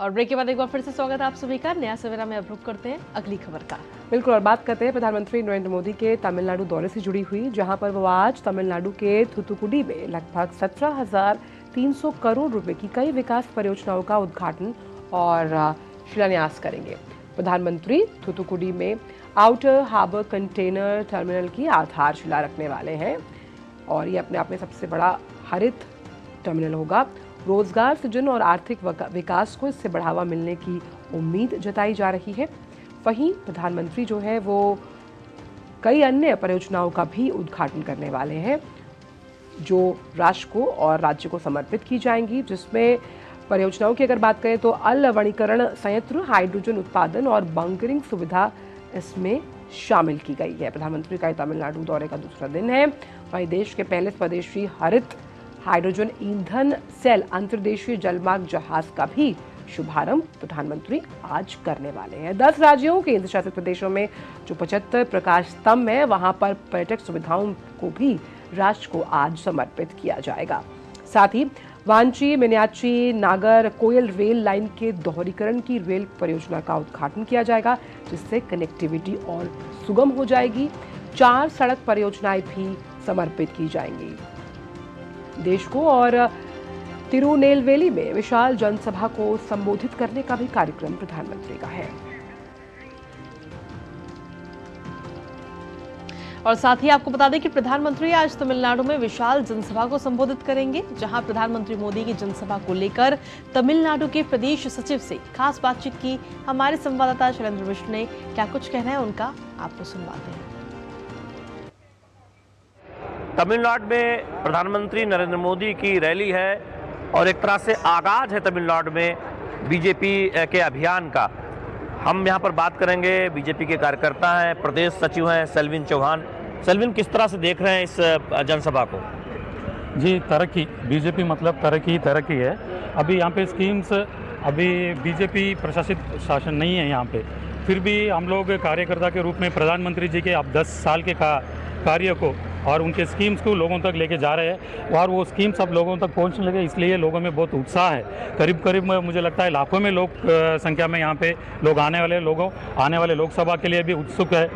और ब्रेक के बाद एक बार फिर से स्वागत है आप सभी का। नया सवेरा में अब रुक करते हैं अगली खबर का। बिल्कुल, और बात करते हैं प्रधानमंत्री नरेंद्र मोदी के तमिलनाडु दौरे से जुड़ी हुई, जहां पर वो आज तमिलनाडु के थूथुकुडी में लगभग 17,300 करोड़ रुपए की कई विकास परियोजनाओं का उद्घाटन और शिलान्यास करेंगे। प्रधानमंत्री थूथुकुडी में आउटर हार्बर कंटेनर टर्मिनल की आधारशिला रखने वाले हैं और ये अपने आप में सबसे बड़ा हरित टर्मिनल होगा। रोजगार सृजन और आर्थिक विकास को इससे बढ़ावा मिलने की उम्मीद जताई जा रही है। वहीं प्रधानमंत्री जो है वो कई अन्य परियोजनाओं का भी उद्घाटन करने वाले हैं जो राष्ट्र को और राज्य को समर्पित की जाएंगी, जिसमें परियोजनाओं की अगर बात करें तो लवणीकरण संयंत्र, हाइड्रोजन उत्पादन और बंकरिंग सुविधा इसमें शामिल की गई है। प्रधानमंत्री का तमिलनाडु दौरे का दूसरा दिन है। वहीं देश के पहले स्वदेशी हरित हाइड्रोजन ईंधन सेल अंतर्देशीय जलमार्ग जहाज का भी शुभारंभ प्रधानमंत्री आज करने वाले हैं। 10 राज्यों के केंद्र शासित प्रदेशों में जो 75 प्रकाश स्तंभ है, वहां पर पर्यटक सुविधाओं को भी राष्ट्र को आज समर्पित किया जाएगा। साथ ही वांची मिन्याची नागर कोयल रेल लाइन के दोहरीकरण की रेल परियोजना का उद्घाटन किया जाएगा, जिससे कनेक्टिविटी और सुगम हो जाएगी। 4 सड़क परियोजनाएं भी समर्पित की जाएंगी। देश को और तिरुनेलवेली में विशाल जनसभा को संबोधित करने का भी कार्यक्रम प्रधानमंत्री का है। और साथ ही आपको बता दें कि प्रधानमंत्री आज तमिलनाडु में विशाल जनसभा को संबोधित करेंगे, जहां प्रधानमंत्री मोदी की जनसभा को लेकर तमिलनाडु के प्रदेश सचिव से खास बातचीत की। हमारे संवाददाता शैलेंद्र मिश्र ने क्या कुछ कहना है उनका, आपको सुनवाते हैं। तमिलनाडु में प्रधानमंत्री नरेंद्र मोदी की रैली है और एक तरह से आगाज है तमिलनाडु में बीजेपी के अभियान का। हम यहां पर बात करेंगे, बीजेपी के कार्यकर्ता हैं, प्रदेश सचिव हैं सेल्विन चौहान। सेल्विन, किस तरह से देख रहे हैं इस जनसभा को? जी, तरक्की, बीजेपी मतलब तरक्की है। अभी यहाँ पे स्कीम्स, अभी बीजेपी प्रशासित शासन नहीं है यहाँ पे, फिर भी हम लोग कार्यकर्ता के रूप में प्रधानमंत्री जी के अब 10 साल के कार्य को और उनके स्कीम्स को लोगों तक लेके जा रहे हैं और वो स्कीम्स अब लोगों तक पहुंचने लगे, इसलिए लोगों में बहुत उत्साह है। करीब मुझे लगता है लाखों में लोग संख्या में यहाँ पे लोग आने वाले लोकसभा के लिए भी उत्सुक है।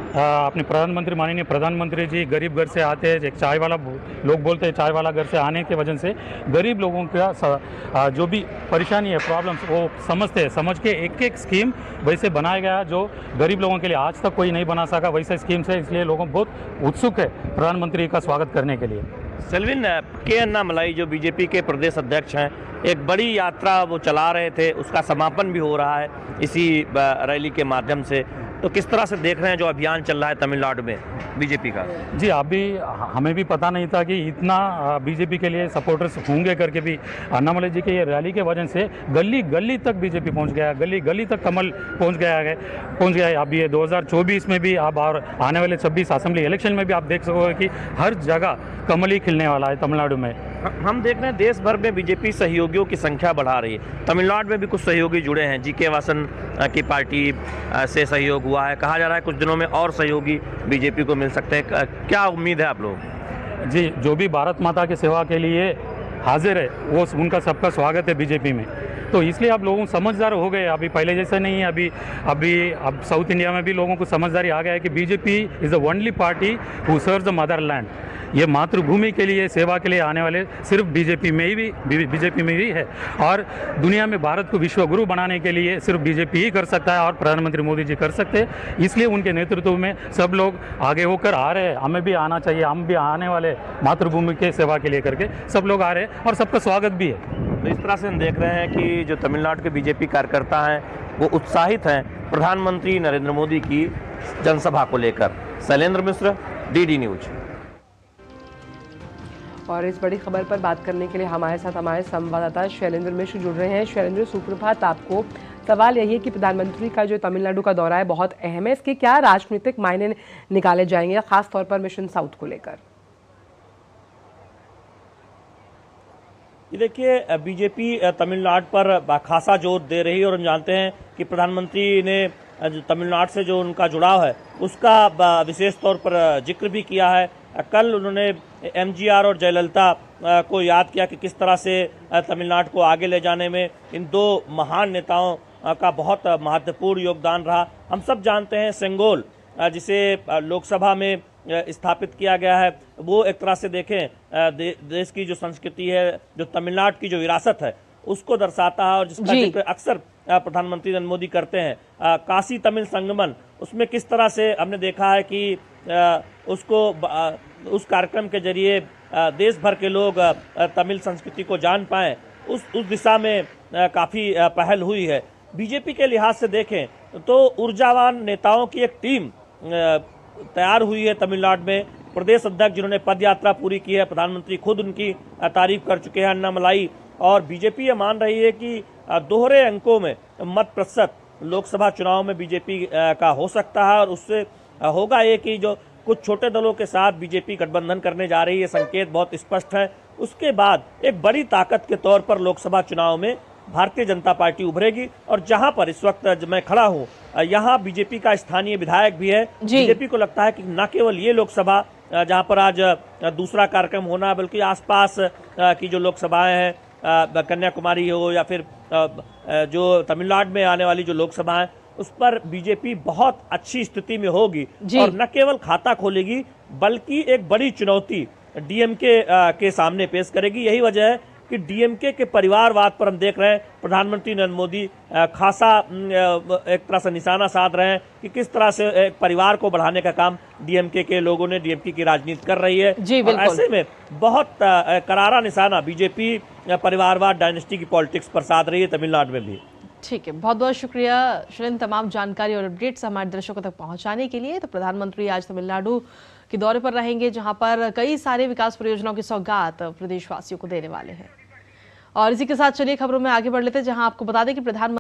अपने प्रधानमंत्री, माननीय प्रधानमंत्री जी गरीब घर से आते हैं, एक चाय वाला, लोग बोलते हैं चाय वाला घर से आने के वजह से गरीब लोगों का जो भी परेशानी है, प्रॉब्लम्स, वो समझ के एक स्कीम वैसे बनाया गया जो गरीब लोगों के लिए आज तक कोई नहीं बना सका, वैसे स्कीम है, इसलिए लोगों बहुत उत्सुक है प्रधानमंत्री का स्वागत करने के लिए। सेल्विन, के अन्नामलाई जो बीजेपी के प्रदेश अध्यक्ष हैं, एक बड़ी यात्रा वो चला रहे थे, उसका समापन भी हो रहा है इसी रैली के माध्यम से, तो किस तरह से देख रहे हैं जो अभियान चल रहा है तमिलनाडु में बीजेपी का? जी, अभी हमें भी पता नहीं था कि इतना बीजेपी के लिए सपोर्टर्स होंगे करके भी। अन्नामलाई जी के ये रैली के वजह से गली गली तक बीजेपी पहुंच गया, गली गली तक कमल पहुंच गया है। अभी ये 2024 में भी आप और आने वाले 26 असेंबली इलेक्शन में भी आप देख सकोगे कि हर जगह कमल ही खिलने वाला है तमिलनाडु में। हम देख रहे हैं देश भर में बीजेपी सहयोगियों की संख्या बढ़ा रही है। तमिलनाडु में भी कुछ सहयोगी जुड़े हैं, जीके वासन की पार्टी से सहयोग हुआ है, कहा जा रहा है कुछ दिनों में और सहयोगी बीजेपी को मिल सकते हैं। क्या उम्मीद है आप लोग? जी, जो भी भारत माता की सेवा के लिए हाजिर है वो उनका सबका स्वागत है बीजेपी में, तो इसलिए आप लोगों समझदार हो गए। अभी पहले जैसा नहीं है, अब साउथ इंडिया में भी लोगों को समझदारी आ गया है कि BJP is the only party who serves the Motherland. ये मातृभूमि के लिए, सेवा के लिए आने वाले सिर्फ बीजेपी में ही है और दुनिया में भारत को विश्व गुरु बनाने के लिए सिर्फ बीजेपी ही कर सकता है और प्रधानमंत्री मोदी जी कर सकते हैं। इसलिए उनके नेतृत्व में सब लोग आगे होकर आ रहे हैं, हमें भी आना चाहिए, हम भी आने वाले मातृभूमि के सेवा के लिए करके सब लोग आ रहे हैं और सबका स्वागत भी है। तो इस तरह से हम देख रहे हैं कि जो तमिलनाडु के बीजेपी कार्यकर्ता हैं वो उत्साहित हैं प्रधानमंत्री नरेंद्र मोदी की जनसभा को लेकर। शैलेंद्र मिश्र, डीडी न्यूज। और इस बड़ी खबर पर बात करने के लिए हमारे साथ हमारे संवाददाता शैलेंद्र मिश्र जुड़ रहे हैं। शैलेंद्र, सुप्रभात आपको। सवाल यही है कि प्रधानमंत्री का जो तमिलनाडु का दौरा है बहुत अहम है, इसके क्या राजनीतिक मायने निकाले जाएंगे, खास तौर पर मिशन साउथ को लेकर? ये देखिए, बीजेपी तमिलनाडु पर खासा जोर दे रही है और हम जानते हैं कि प्रधानमंत्री ने तमिलनाडु से जो उनका जुड़ाव है उसका विशेष तौर पर जिक्र भी किया है। कल उन्होंने एमजीआर और जयललिता को याद किया कि किस तरह से तमिलनाडु को आगे ले जाने में इन दो महान नेताओं का बहुत महत्वपूर्ण योगदान रहा। हम सब जानते हैं सेंगोल जिसे लोकसभा में स्थापित किया गया है, वो एक तरह से देखें देश की जो संस्कृति है, जो तमिलनाडु की जो विरासत है उसको दर्शाता है और जिसका जिक्र अक्सर प्रधानमंत्री नरेंद्र मोदी करते हैं। काशी तमिल संगमन, उसमें किस तरह से हमने देखा है कि उसको उस कार्यक्रम के जरिए देश भर के लोग तमिल संस्कृति को जान पाएं, उस दिशा में काफ़ी पहल हुई है। बीजेपी के लिहाज से देखें तो ऊर्जावान नेताओं की एक टीम तैयार हुई है तमिलनाडु में। प्रदेश अध्यक्ष जिन्होंने पद यात्रा पूरी की है, प्रधानमंत्री खुद उनकी तारीफ कर चुके हैं, अन्नामलाई। और बीजेपी ये मान रही है कि दोहरे अंकों में मत प्रतिशत लोकसभा चुनाव में बीजेपी का हो सकता है और उससे होगा ये कि जो कुछ छोटे दलों के साथ बीजेपी गठबंधन करने जा रही है, संकेत बहुत स्पष्ट है। उसके बाद एक बड़ी ताकत के तौर पर लोकसभा चुनाव में भारतीय जनता पार्टी उभरेगी। और जहां पर इस वक्त मैं खड़ा हूं, यहां बीजेपी का स्थानीय विधायक भी है। बीजेपी को लगता है कि न केवल ये लोकसभा जहां पर आज दूसरा कार्यक्रम होना, बल्कि आसपास की जो लोकसभाएं हैं, कन्याकुमारी हो या फिर जो तमिलनाडु में आने वाली जो लोकसभा है, उस पर बीजेपी बहुत अच्छी स्थिति में होगी और न केवल खाता खोलेगी बल्कि एक बड़ी चुनौती डीएमके के सामने पेश करेगी। यही वजह है कि डीएमके के परिवारवाद पर हम देख रहे हैं प्रधानमंत्री नरेंद्र मोदी खासा एक तरह से निशाना साध रहे हैं कि किस तरह से एक परिवार को बढ़ाने का काम डीएमके के लोगों ने, डीएमके की राजनीति कर रही है। और ऐसे में बहुत करारा निशाना बीजेपी परिवारवाद, डायनेस्टी की पॉलिटिक्स पर साध रही है तमिलनाडु में भी। ठीक है, बहुत बहुत शुक्रिया शैलेंद्र, तमाम जानकारी और अपडेट्स हमारे दर्शकों तक पहुंचाने के लिए। तो प्रधानमंत्री आज तमिलनाडु के दौरे पर रहेंगे, जहां पर कई सारे विकास परियोजनाओं की सौगात प्रदेशवासियों को देने वाले हैं। और इसी के साथ चलिए खबरों में आगे बढ़ लेते हैं, जहां आपको बता दें कि प्रधानमंत्री